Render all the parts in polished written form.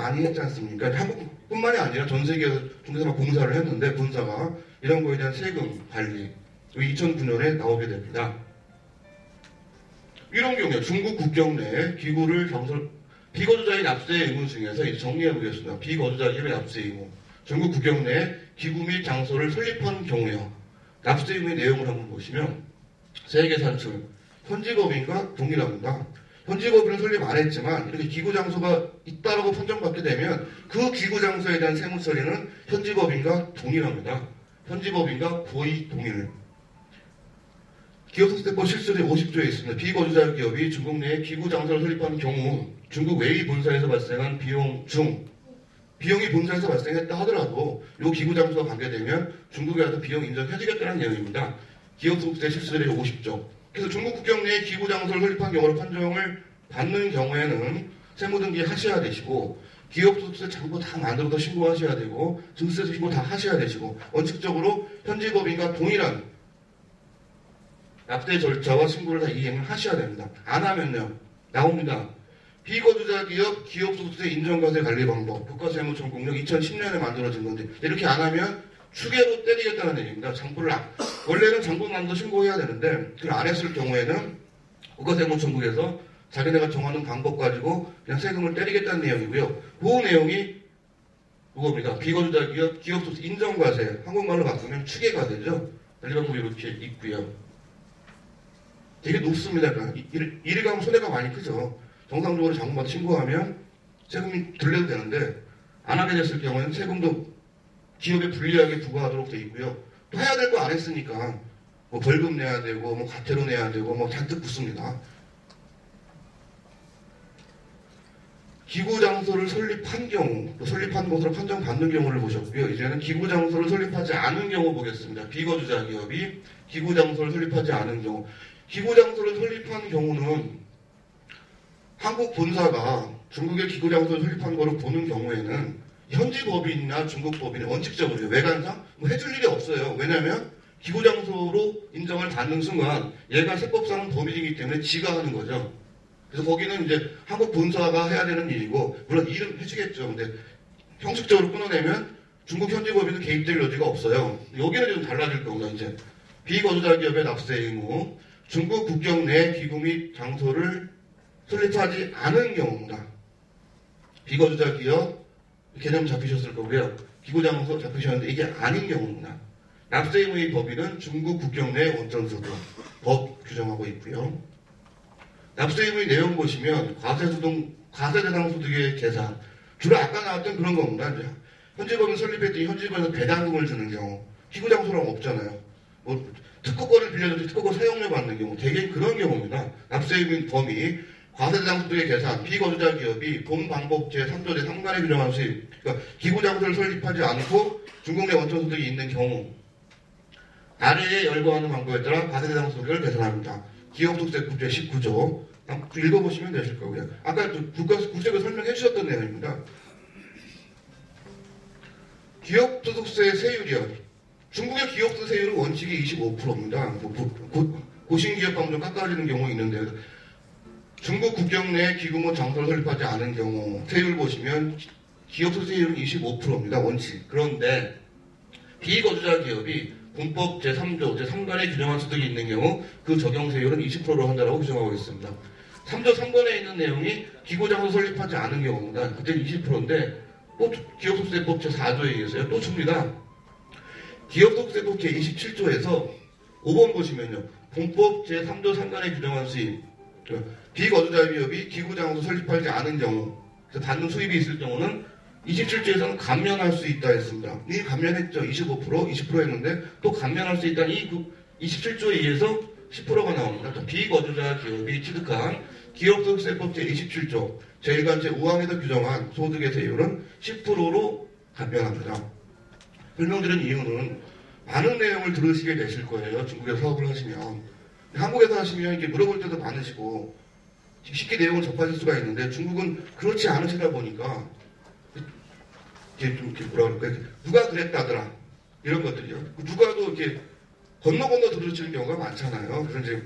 많이 했지 않습니까? 한국뿐만이 아니라 전 세계에서 중국에서 막 공사를 했는데 본사가 이런 거에 대한 세금 관리 2009년에 나오게 됩니다. 이런 경우에 중국 국경 내에 기구를 비거주자의 납세 의무 중에서 이제 정리해 보겠습니다. 비거주자 기업의 납세 의무. 중국 국경 내에 기구 및 장소를 설립한 경우요. 납세 의무의 내용을 한번 보시면 세계 산출, 현지법인과 동일합니다. 현지법인은 설립 안 했지만 이렇게 기구 장소가 있다라고 판정받게 되면 그 기구 장소에 대한 세무 처리는 현지법인과 동일합니다. 현지법인과 거의 동일. 기업소득세법 실수제 50조에 있습니다. 비거주자 기업이 중국 내에 기구 장소를 설립한 경우 중국 외의 본사에서 발생한 비용 중 비용이 본사에서 발생했다 하더라도 이 기구 장소가 가게 되면 중국에 가서 비용 인정해주겠다는 내용입니다. 기업소득세 실수제 50조. 그래서 중국 국경 내에 기구 장소를 설립한 경우로 판정을 받는 경우에는 세무등기 하셔야 되시고 기업소득세 전부 다 만들어서 신고하셔야 되고 증세세 신고 다 하셔야 되시고 원칙적으로 현지법인과 동일한 납세 절차와 신고를 다 이행을 하셔야 됩니다. 안 하면요. 나옵니다. 비거주자 기업 기업소득세 인정과세 관리 방법 국가세무청국령 2010년에 만들어진 건데 이렇게 안 하면 추계로 때리겠다는 얘기입니다. 원래는 장부만도 신고해야 되는데 그걸 안 했을 경우에는 국가세무청국에서 자기네가 정하는 방법 가지고 그냥 세금을 때리겠다는 내용이고요. 그 내용이 그겁니다. 비거주자 기업 기업소득세 인정과세 한국말로 바꾸면 추계과세죠. 관리 방법이 이렇게 있고요. 되게 높습니다. 그러니까 이리 가면 손해가 많이 크죠. 정상적으로 장부마다 신고하면 세금이 들려도 되는데 안 하게 됐을 경우에는 세금도 기업에 불리하게 부과하도록 되어 있고요. 또 해야 될 거 안 했으니까 뭐 벌금 내야 되고 뭐 과태료 내야 되고 뭐 잔뜩 붙습니다. 기구 장소를 설립한 경우, 또 설립한 것으로 판정받는 경우를 보셨고요. 이제는 기구 장소를 설립하지 않은 경우 보겠습니다. 비거주자 기업이 기구 장소를 설립하지 않은 경우. 기구 장소를 설립한 경우는 한국 본사가 중국의 기구 장소를 설립한 거로 보는 경우에는 현지 법인이나 중국 법인이 원칙적으로 외관상 뭐 해줄 일이 없어요. 왜냐하면 기구 장소로 인정을 받는 순간 얘가 세법상 범인이기 때문에 지가 하는 거죠. 그래서 거기는 이제 한국 본사가 해야 되는 일이고 물론 일은 해주겠죠. 근데 형식적으로 끊어내면 중국 현지 법인은 개입될 여지가 없어요. 여기는 좀 달라질 겁니다. 이제 비거주자 기업의 납세 의무 중국 국경 내 기구 및 장소를 설립하지 않은 경우입니다. 비거주자 기업 개념 잡히셨을 거고요. 기구 장소 잡히셨는데 이게 아닌 경우입니다. 납세 의무의 법인은 중국 국경 내 원전소득 법 규정하고 있고요. 납세 의무의 내용 보시면 과세대상 소득의 계산 주로 아까 나왔던 그런 겁니다. 이제 현지법인 설립했더니 현지법에서 배당금을 주는 경우 기구 장소랑 없잖아요. 뭐 특허권을 빌려줘서 특허권 사용료 받는 경우 대개 그런 경우입니다. 납세 의무의 범위 과세대상 소득의 계산, 비거주자 기업이 본 방법 제3조 제3간에 규정한 수입, 그러니까 기구 장소를 설립하지 않고 중국 내 원천 소득이 있는 경우 아래에 열거하는 방법에 따라 과세대상 소득을 계산합니다. 기업소득세법 제19조 읽어보시면 되실 거고요. 아까 국세가 설명해 주셨던 내용입니다. 기업소득세 세율이요. 중국의 기업소득 세율은 원칙이 25%입니다. 고신기업 하면 좀 깎아지는 경우 있는데 중국 국경 내 기구 및 장소를 설립하지 않은 경우 세율 보시면 기업소득 세율은 25%입니다. 원칙. 그런데 비거주자 기업이 본법 제3조 제3간에 규정한 소득이 있는 경우 그 적용 세율은 20%로 한다고 규정하고 있습니다. 3조 3번에 있는 내용이 기구 장소 설립하지 않은 경우입니다. 그때는 20%인데 또 기업소득세법 제4조에 의해서요. 또 줍니다. 기업소득세법 제27조에서 5번 보시면요. 본법 제3조 3간에 규정한 수입 비거주자 기업이 기구 장소 설립하지 않은 경우 그래서 받는 수입이 있을 경우는 27조에서는 감면할 수 있다 했습니다. 이미 감면했죠. 25%, 20% 했는데 또 감면할 수 있다는 이 27조에 의해서 10%가 나옵니다. 또 비거주자 기업이 취득한 기업소득세법 제27조 제1간 제5항에서 규정한 소득의 세율은 10%로 감면합니다. 설명드린 이유는 많은 내용을 들으시게 되실 거예요. 중국에서 사업을 하시면. 한국에서 하시면 이렇게 물어볼 때도 많으시고 쉽게 내용을 접하실 수가 있는데 중국은 그렇지 않으시다 보니까 이게 좀 이렇게 뭐라 그럴까 누가 그랬다더라 이런 것들이요. 누가도 이렇게 건너 들으시는 경우가 많잖아요. 그래서 이제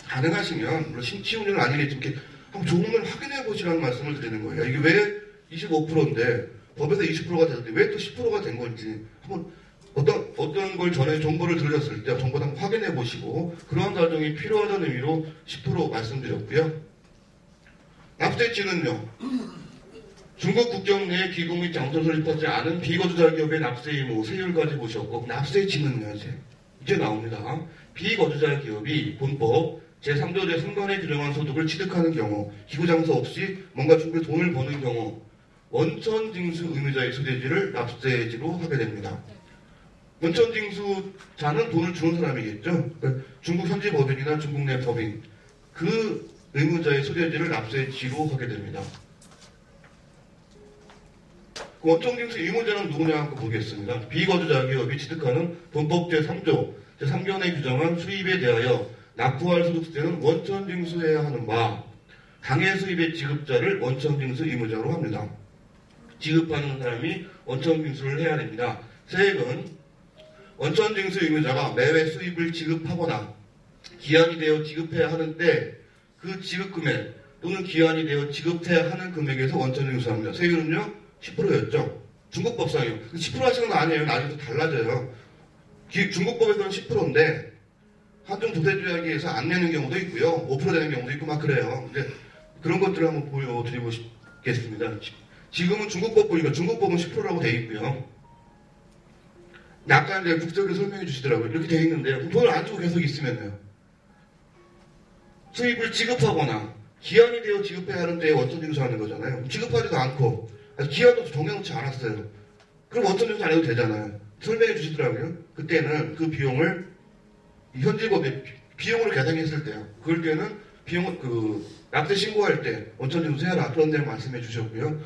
가능하시면 물론 심취운은 아니겠지만 이렇게 한번 조문을 확인해 보시라는 말씀을 드리는 거예요. 이게 왜 25%인데 법에서 20%가 됐는데 왜 또 10%가 된 건지 한번 어떤 걸 전에 정보를 들으셨을 때 정보를 한번 확인해 보시고 그러한 과정이 필요하다는 의미로 10% 말씀드렸고요. 납세치는요. 중국 국경 내에 기구 및 장소 설립하지 않은 비거주자 기업의 납세 의무 세율까지 보셨고 납세치는요. 이제 나옵니다. 비거주자 기업이 본법 제3조 제3관에 규정한 소득을 취득하는 경우 기구장소 없이 뭔가 중국에 돈을 버는 경우 원천징수 의무자의 소재지를 납세지로 하게 됩니다. 원천징수자는 돈을 주는 사람이겠죠. 그러니까 중국 현지 법인이나 중국 내 법인 그 의무자의 소재지를 납세지로 하게 됩니다. 그 원천징수 의무자는 누구냐 하고 보겠습니다. 비거주자 기업이 취득하는 본법 제3조 제3견에 규정한 수입에 대하여 납부할 소득세는 원천징수해야 하는 바 당해 수입의 지급자를 원천징수 의무자로 합니다. 지급하는 사람이 원천징수를 해야 됩니다. 세액은 원천징수 의무자가 매회 수입을 지급하거나 기한이 되어 지급해야 하는데 그 지급금액 또는 기한이 되어 지급해야 하는 금액에서 원천징수합니다. 세율은요 10%였죠. 중국법상이요. 10% 하시는 거 아니에요. 나중에 또 달라져요. 중국법에서는 10%인데 한중 도세조약에서 안 내는 경우도 있고요. 5% 되는 경우도 있고 막 그래요. 근데 그런 것들을 한번 보여드리고 싶겠습니다. 지금은 중국법 보니까 중국법은 10%라고 돼 있고요. 약간 이제 국적을 설명해 주시더라고요. 이렇게 돼 있는데요. 돈을 안 주고 계속 있으면요. 수입을 지급하거나 기한이 되어 지급해야 하는데 원천징수하는 거잖아요. 지급하지도 않고 기한도 정해놓지 않았어요. 그럼 원천징수 안 해도 되잖아요. 설명해 주시더라고요. 그때는 그 비용을 현지법에 비용으로 계산했을 때요. 그럴 때는 비용을 납세 신고할 때 원천징수 해라 그런 내용 말씀해 주셨고요.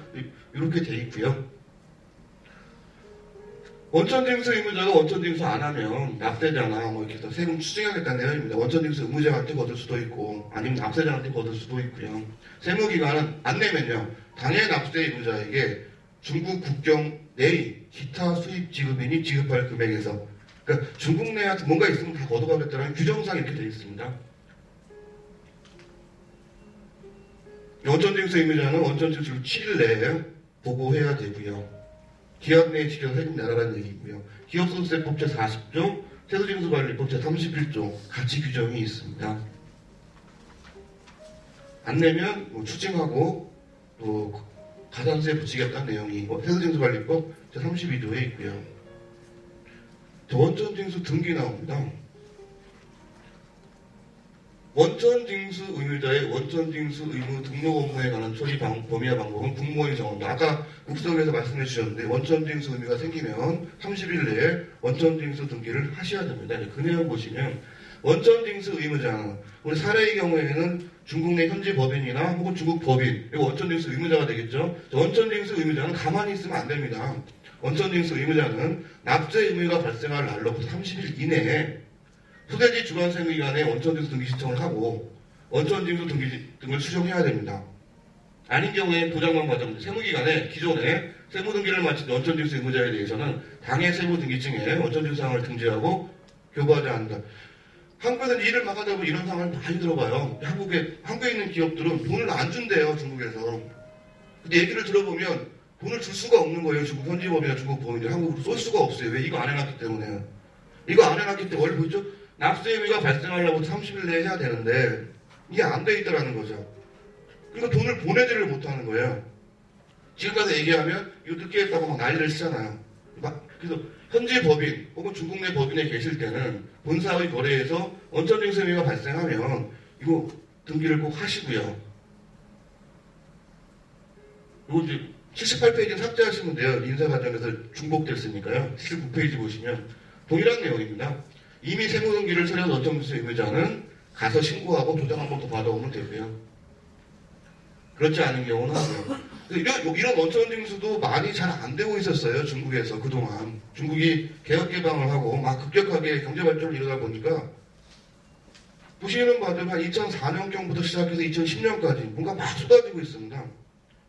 이렇게 돼 있고요. 원천징수 의무자가 원천징수 안 하면 납세자나 뭐 이렇게 세금 추징하겠다는 내용입니다. 원천징수 의무자한테 거둘 수도 있고 아니면 납세자한테 거둘 수도 있고요. 세무기관은 안 내면요. 당해 납세 의무자에게 중국 국경 내의 기타 수입 지급인이 지급할 금액에서 그러니까 중국 내에 뭔가 있으면 다 걷어가겠다는 규정상 이렇게 되어 있습니다. 원천징수 의무자는 원천징수를 7일 내에 보고해야 되고요. 기업 내에 지켜서 세금 내라라는 얘기고요. 기업소득세법 제40조, 세수징수관리법 제31조 같이 규정이 있습니다. 안 내면 추징하고 또 가산세 붙이겠다는 내용이 세수징수관리법 제32조에 있고요. 원천징수 등기 나옵니다. 원천징수 의무자의 원천징수 의무 등록 업무에 관한 처리 범위와 방법은 국무원이 정합니다. 아까 국석에서 말씀해 주셨는데 원천징수 의무가 생기면 30일 내에 원천징수 등기를 하셔야 됩니다. 그 내용 보시면 원천징수 의무자 우리 사례의 경우에는 중국 내 현지 법인이나 혹은 중국 법인 이거 원천징수 의무자가 되겠죠. 원천징수 의무자는 가만히 있으면 안 됩니다. 원천징수 의무자는 납세 의무가 발생할 날로부터 30일 이내에 소재지 주관세무기관에 원천징수 등기 신청을 하고 원천징수 등기 등을 수정해야 됩니다. 아닌 경우에 도장만 받으면 세무기관에 기존에 세무등기를 마친 원천징수 의무자에 대해서는 당해 세무등기증에 원천징수 사항을 등재하고 교부하지 않는다. 한국에서는 일을 막 하다 보면 이런 상황을 많이 들어봐요. 한국에 있는 기업들은 돈을 안 준대요, 중국에서. 근데 얘기를 들어보면 돈을 줄 수가 없는 거예요. 중국 현지법이나 중국 법인이 한국으로 쏠 수가 없어요. 왜? 이거 안 해놨기 때문에. 이거 안 해놨기 때문에 원래 보죠? 납세 의무가 발생하려고 30일 내에 해야 되는데 이게 안 돼 있다라는 거죠. 그러니까 돈을 보내지를 못하는 거예요. 지금까지 얘기하면 이거 늦게 했다고 막 난리를 치잖아요. 그래서 현지 법인 혹은 중국 내 법인에 계실 때는 본사의 거래에서 원천징수 의무가 발생하면 이거 등기를 꼭 하시고요. 이거 이제 78페이지는 삭제하시면 돼요. 인사과정에서 중복됐으니까요. 79페이지 보시면 동일한 내용입니다. 이미 세무등기를 처리한 원천징수 의무자는 가서 신고하고 도장 한 번 더 받아오면 되고요. 그렇지 않은 경우는 이런 원천징수도 많이 잘 안 되고 있었어요. 중국에서 그동안. 중국이 개혁개방을 하고 막 급격하게 경제발전을 이루다 보니까 보시는 바대로 한 2004년경부터 시작해서 2010년까지 뭔가 막 쏟아지고 있습니다.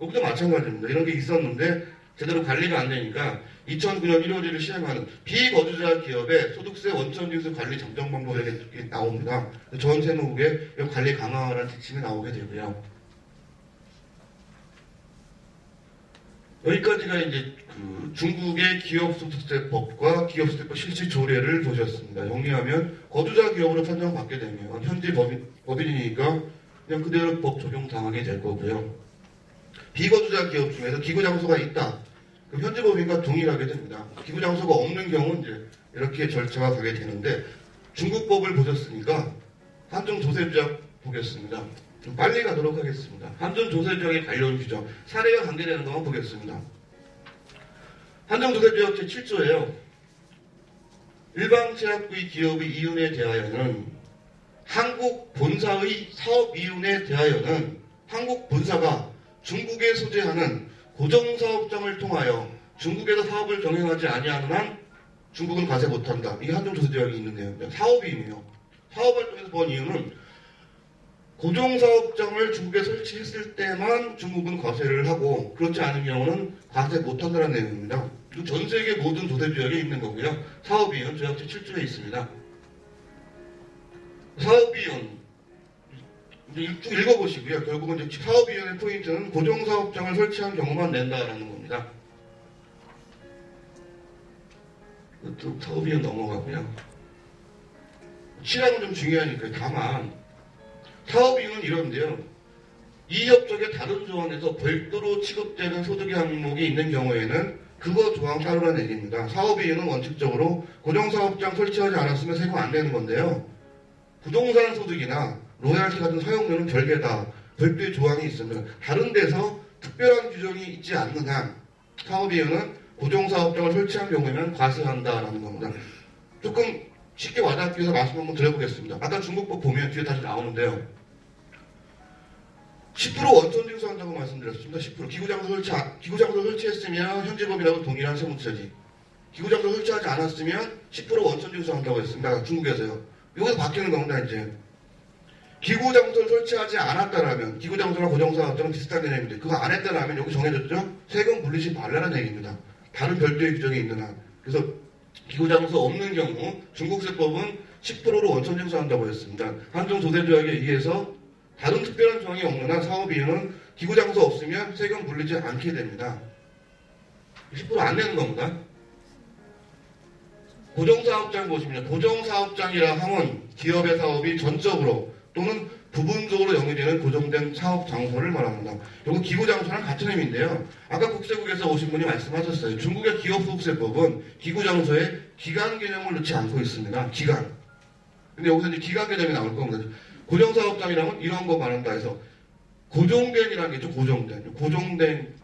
여기도 마찬가지입니다. 이런 게 있었는데 제대로 관리가 안 되니까 2009년 1월일을 시행하는 비거주자 기업의 소득세 원천징수 관리 점정 방법에 나옵니다. 전 세무국에 관리 강화라는 지침이 나오게 되고요. 여기까지가 이제 그 중국의 기업소득세법과 기업소득세법 실시 조례를 보셨습니다. 정리하면 거주자 기업으로 판정받게 되면 현지 법인이니까 그냥 그대로 법 적용당하게 될 거고요. 비거주자 기업 중에서 기구장소가 있다. 그럼 현지 법인과 동일하게 됩니다. 기구장소가 없는 경우는 이제 이렇게 절차가 가게 되는데 중국 법을 보셨으니까 한정조세조약 보겠습니다. 좀 빨리 가도록 하겠습니다. 한정조세조약에 관련 규정, 사례와 관계되는 것만 보겠습니다. 한정조세조약 제7조예요. 일방제약부의 기업의 이윤에 대하여는 한국 본사의 사업 이윤에 대하여는 한국 본사가 중국에 소재하는 고정사업장을 통하여 중국에서 사업을 경영하지 아니하는 한 중국은 과세 못한다. 이게 한정조세조약이 있는 내용입니다. 사업이에요. 사업활동에서 본 이유는 고정사업장을 중국에 설치했을 때만 중국은 과세를 하고 그렇지 않은 경우는 과세 못한다는 내용입니다. 이거 전 세계 모든 조세조약에 있는 거고요. 사업이윤 조약 제7조에 있습니다. 사업이윤 쭉 읽어보시고요. 결국은 이제 사업이윤의 포인트는 고정사업장을 설치한 경우만 낸다라는 겁니다. 또 사업이윤 넘어가고요. 취향은 좀 중요하니까요. 다만 사업이윤은 이런데요. 이 협정의 다른 조항에서 별도로 취급되는 소득의 항목이 있는 경우에는 그거 조항 따르라는 얘기입니다. 사업이윤은 원칙적으로 고정사업장 설치하지 않았으면 세금 안 내는 건데요. 부동산 소득이나 로얄티 같은 사용료는 별개다. 별도의 조항이 있습니다. 다른 데서 특별한 규정이 있지 않는 한 사업이윤은 고정사업장을 설치한 경우에는 과세한다라는 겁니다. 조금 쉽게 와닿기 위해서 말씀 한번 드려보겠습니다. 아까 중국법 보면 뒤에 다시 나오는데요. 10% 원천 징수한다고 말씀드렸습니다. 10% 기구장소 설치했으면 현지법인하고 동일한 세무처지. 기구장소 설치하지 않았으면 10% 원천 징수한다고 했습니다. 중국에서요. 여기서 바뀌는 겁니다. 이제 기구장소를 설치하지 않았다라면 기구장소랑 고정사업장은 비슷한 개념인데 그거 안 했다라면 여기 정해졌죠. 세금 물리지 말라는 얘기입니다. 다른 별도의 규정이 있는 한. 그래서 기구장소 없는 경우 중국세법은 10%로 원천 징수한다고 했습니다. 한정조세조약에 의해서 다른 특별한 조항이 없는 한 사업이윤은 기구장소 없으면 세금 물리지 않게 됩니다. 10% 안 내는 겁니다. 고정사업장 보시면 고정사업장이라 함은 기업의 사업이 전적으로 또는 부분적으로 영위되는 고정된 사업 장소를 말합니다. 이거 기구장소랑 같은 의미인데요. 아까 국세국에서 오신 분이 말씀하셨어요. 중국의 기업소득세법은 기구장소에 기간 개념을 넣지 않고 있습니다. 기간. 근데 여기서 이제 기간 개념이 나올 겁니다. 고정사업장이라면 이런 거 말한다 해서 고정된이라는 게 있죠. 고정된을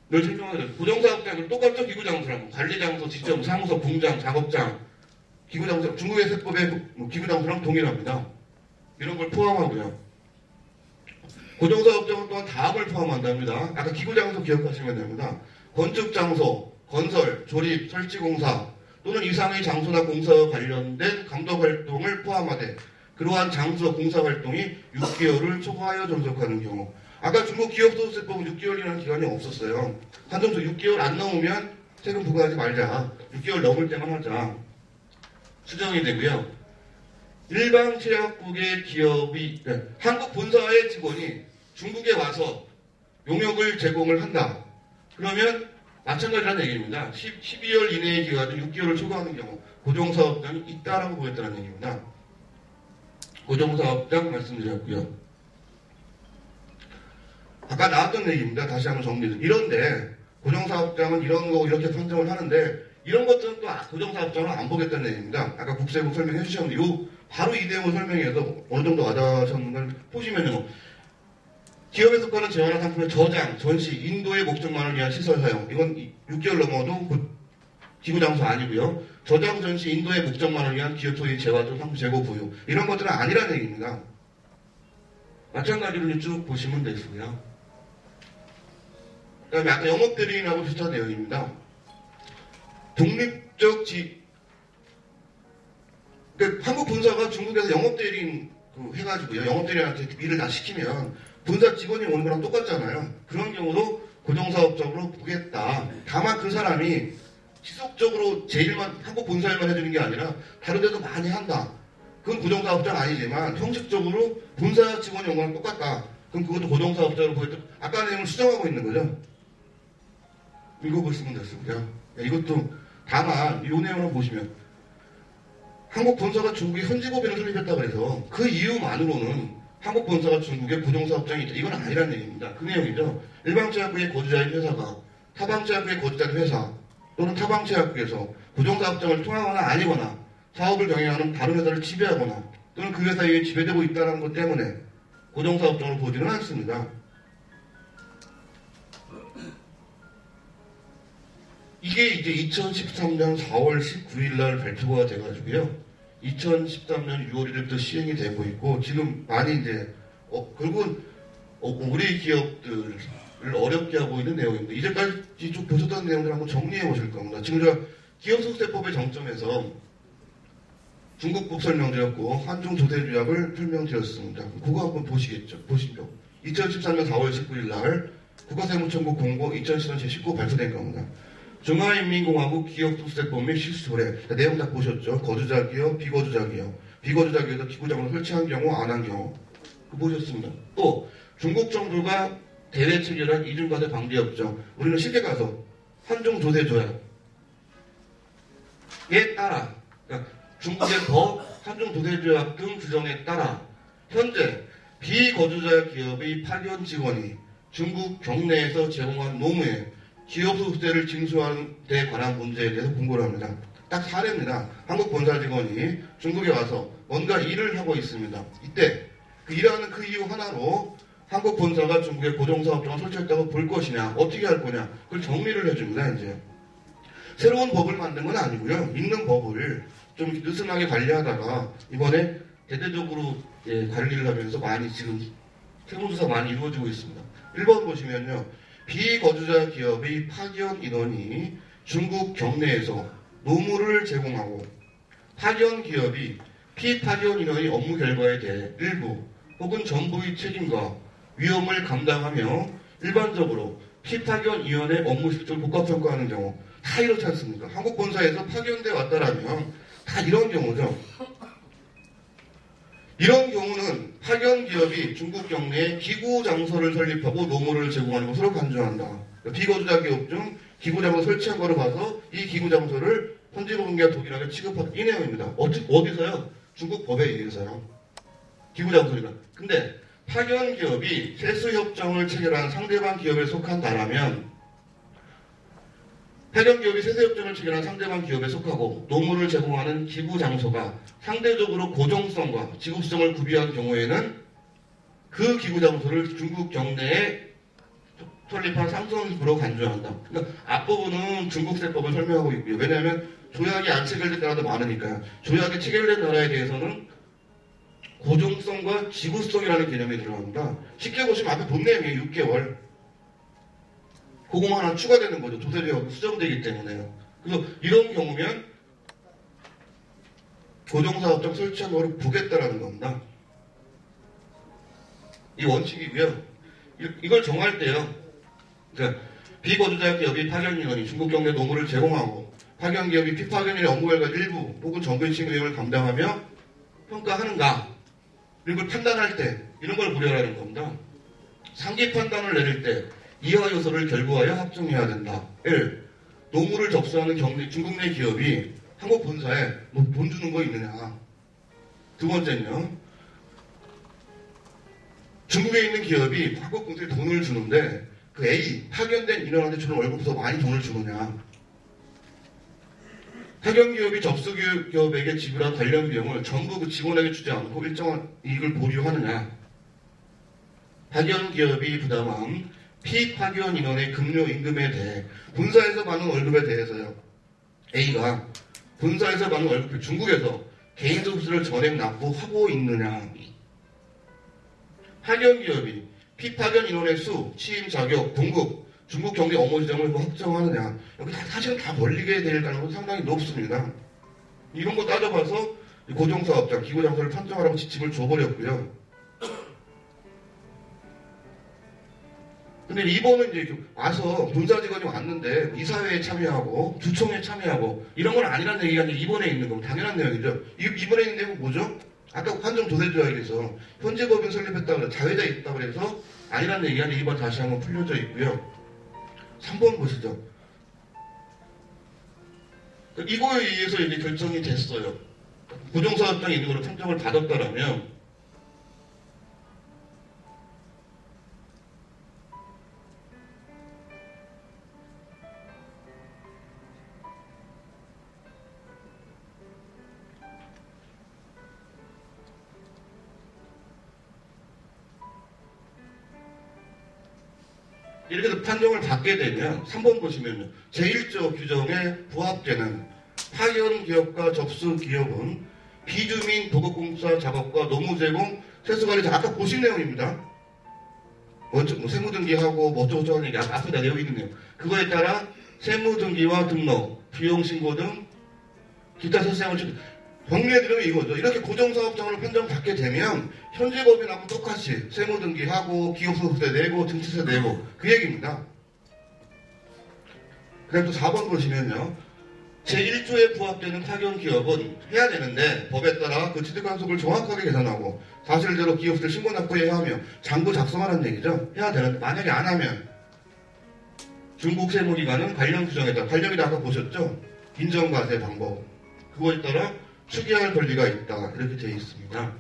설명하죠. 고정사업장은 똑같죠. 기구장소랑 관리장소, 지점, 사무소, 공장, 작업장, 기구장소. 중국의 세법의 기구장소랑 동일합니다. 이런 걸 포함하고요. 고정사업장은 또한 다음을 포함한답니다. 아까 기구장소 기억하시면 됩니다. 건축장소, 건설, 조립, 설치공사 또는 이상의 장소나 공사와 관련된 감독활동을 포함하되 그러한 장소 공사활동이 6개월을 초과하여 존속하는 경우. 아까 중국 기업소득세법은 6개월이라는 기간이 없었어요. 한정소 6개월 안 넘으면 세금 부과하지 말자. 6개월 넘을 때만 하자. 수정이 되고요. 일반 제약국의 기업이 한국 본사의 직원이 중국에 와서 용역을 제공을 한다. 그러면 마찬가지라는 얘기입니다. 12월 이내의 기간은 6개월을 초과하는 경우 고정사업장이 있다라고 보였다는 얘기입니다. 고정사업장 말씀드렸고요. 아까 나왔던 얘기입니다. 다시 한번 정리해서. 이런데 고정사업장은 이런 거 이렇게 판정을 하는데 이런 것들은 또 고정사업장을 안 보겠다는 얘기입니다. 아까 국세국 설명해 주셨는데 바로 이 내용을 설명해서 어느 정도 와닿으셨는 걸 보시면요. 기업에 속하는 재화나 상품의 저장, 전시, 인도의 목적만을 위한 시설 사용. 이건 6개월 넘어도 기구장소 아니고요. 저장, 전시, 인도의 목적만을 위한 기업 소유 재화 중 상품 재고 보유. 이런 것들은 아니라는 얘기입니다. 마찬가지로 쭉 보시면 되고요. 그 다음에 아까 영업대리인하고 비슷한 내용입니다. 독립적 한국 본사가 중국에서 영업대리인 해가지고요. 영업대리인한테 일을 다 시키면 본사 직원이 오는 거랑 똑같잖아요. 그런 경우도 고정사업장으로 보겠다. 다만 그 사람이 지속적으로 제 일만, 한국 본사 일만 해주는 게 아니라 다른 데도 많이 한다. 그건 고정사업장 아니지만 형식적으로 본사 직원이 온 거랑 똑같다. 그럼 그것도 고정사업장으로 보겠다. 아까 내용을 수정하고 있는 거죠. 읽어보시면 됐습니다. 이것도 다만 이 내용을 보시면 한국 본사가 중국에 현지법인을 설립했다고 해서 그 이유만으로는 한국 본사가 중국에 부정사업장이 있다. 이건 아니라는 얘기입니다. 그 내용이죠. 일방제약국의 거주자인 회사가 타방제약국의 거주자인 회사 또는 타방제약국에서 부정사업장을 통하거나 아니거나 사업을 경영하는 다른 회사를 지배하거나 또는 그 회사에 의해 지배되고 있다는 것 때문에 부정사업장을 보지는 않습니다. 이게 이제 2013년 4월 19일 날 발표가 돼가지고요. 2013년 6월 1일부터 시행이 되고 있고, 지금 많이 이제, 결국은, 우리 기업들을 어렵게 하고 있는 내용입니다. 이제까지 쭉 보셨던 내용들 한번 정리해 보실 겁니다. 지금 제가 기업속세법의 정점에서 중국법 설명드렸고, 한중조세조약을 설명드렸습니다. 그거 한번 보시죠. 2013년 4월 19일 날 국가세무청국 공고 2010년 제19 발표된 겁니다. 중화인민공화국 기업속세법 및 실수조례. 내용 다 보셨죠? 거주자 기업, 비거주자 기업. 비거주자 기업에서 기구장을 설치한 경우, 안 한 경우. 그거 보셨습니다. 또 중국 정부가 대외 체결한 이중과세 방지협정. 우리는 쉽게 가서 한중조세조약에 따라, 그러니까 중국의 법, 한중조세조약 등 규정에 따라 현재 비거주자 기업의 파견 직원이 중국 경내에서 제공한 노무에 기업소득세를 징수하는 데 관한 문제에 대해서 공고를 합니다. 딱 사례입니다. 한국 본사 직원이 중국에 와서 뭔가 일을 하고 있습니다. 이때 그 일하는 그 이유 하나로 한국 본사가 중국에 고정사업장을 설치했다고 볼 것이냐, 어떻게 할 거냐, 그걸 정리를 해줍니다. 이제 새로운 법을 만든 건 아니고요. 있는 법을 좀 느슨하게 관리하다가 이번에 대대적으로 관리를 하면서 많이 지금 세무조사 많이 이루어지고 있습니다. 1번 보시면요. 비거주자 기업의 파견 인원이 중국 경내에서 노무를 제공하고 파견 기업이 피파견 인원의 업무 결과에 대해 일부 혹은 전부의 책임과 위험을 감당하며 일반적으로 피파견 인원의 업무 실적을 복합평가하는 경우 다 이렇지 않습니까? 한국 본사에서 파견돼 왔다라면 다 이런 경우죠. 이런 경우는 파견 기업이 중국 경내에 기구 장소를 설립하고 노무를 제공하는 것으로 간주한다. 비거주자 기업 중 기구 장소 설치한 거로 봐서 이 기구 장소를 현지법인과 동일하게 취급하는 이 내용입니다. 어디서요? 중국 법에 의해서요. 기구 장소입니다. 근데 파견 기업이 세수 협정을 체결한 상대방 기업에 속한다라면 파견 기업이 세수협정을 체결한 상대방 기업에 속하고 노무를 제공하는 기구 장소가 상대적으로 고정성과 지급성을 구비한 경우에는 그 기구 장소를 중국 경내에 설립한 상선으로 간주한다. 그러니까 앞부분은 중국세법을 설명하고 있고요. 왜냐하면 조약이 안 체결된 나라도 많으니까요. 조약이 체결된 나라에 대해서는 고정성과 지구성이라는 개념이 들어갑니다. 쉽게 보시면 앞에 본 내용이에요. 6개월. 그거만 하나 추가되는 거죠. 조세조약이 수정되기 때문에요. 그래서 이런 경우면 고정사업장 설치한 거를 보겠다라는 겁니다. 이 원칙이고요. 이걸 정할 때요. 그러니까 비거주자 기업이 파견인원이 중국 경내 노무를 제공하고 파견 기업이 피파견인의 업무 결과 일부 혹은 전부의 책임 의무를 감당하며 평가하는가 이걸 판단할 때 이런 걸 고려하라는 겁니다. 상기 판단을 내릴 때 이하 요소를 결부하여 확정해야 된다. 1. 노무를 접수하는 중국 내 기업이 한국 본사에 뭐 돈 주는 거 있느냐. 두 번째는요. 중국에 있는 기업이 한국 본사에 돈을 주는데 그 A, 파견된 인원한테 주는 월급보다 많이 돈을 주느냐. 파견 기업이 접수 기업에게 지불한 관련 비용을 전부 그 직원에게 주지 않고 일정한 이익을 보류하느냐. 파견 기업이 부담한 피파견 인원의 급료 임금에 대해 본사에서 받는 월급에 대해서요. A가 본사에서 받는 월급을 중국에서 개인 소비를 전액 납부하고 있느냐. 파견 기업이 피파견 인원의 수, 취임 자격, 봉급, 중국 경제 업무 지점을 뭐 확정하느냐. 여기 사실은 다 벌리게 될 가능성이 상당히 높습니다. 이런 거 따져봐서 고정사업장, 기구장소를 판정하라고 지침을 줘버렸고요. 근데 이번은 이제 와서 본사 직원이 왔는데 이사회에 참여하고 주총에 참여하고 이런 건 아니라는 얘기가 이제 이번에 있는 거고 당연한 내용이죠. 이번에 있는 내용은 뭐죠? 아까 한정조세조약에서 현지법인 설립했다고 해서 자회자 있다고 해서 아니라는 얘기가 이번 다시 한번 풀려져 있고요. 3번 보시죠. 이거에 의해서 이게 결정이 됐어요. 고정사업장이 있는 걸로 판정을 받았다라면 이렇게 해서 판정을 받게 되면 3번 보시면요. 제1조 규정에 부합되는 파견 기업과 접수 기업은 비주민 도급공사 작업과 노무 제공 세수관리 아까 보신 내용입니다. 뭐 세무등기하고 뭐 어쩌고저쩌고 하는 얘기 앞에 다 내용 있는 내용. 그거에 따라 세무등기와 등록, 비용신고 등 기타 세수사항을 정리해 드리면 이거죠. 이렇게 고정사업장으로 판정받게 되면 현재 법인하고 똑같이 세무등기하고 기업소득세 내고 등치세 내고 그 얘기입니다. 그 다음 또 4번 보시면요. 제1조에 부합되는 파견기업은 해야 되는데 법에 따라 그 취득관속을 정확하게 계산하고 사실대로 기업소득 신고 납부해야 하며 장부 작성하라는 얘기죠. 해야 되는데 만약에 안 하면 중국 세무기관은 관련 규정에 따라 관련이다 아까 보셨죠? 인정과세 방법 그거에 따라 추기할 권리가 있다 이렇게 되어 있습니다.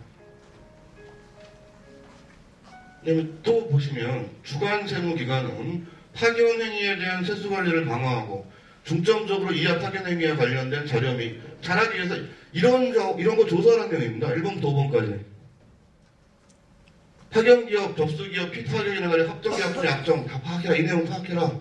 그다음에 또 보시면 주관세무기관은 파견행위에 대한 세수관리를 강화하고 중점적으로 이하 파견행위와 관련된 자료 및 잘하기 위해서 이런 거 조사하는 내용입니다. 1번부터 5번까지. 파견기업, 접수기업, 피파견이나 간의 합정계약서 약정 다 파악해라. 이 내용 파악해라.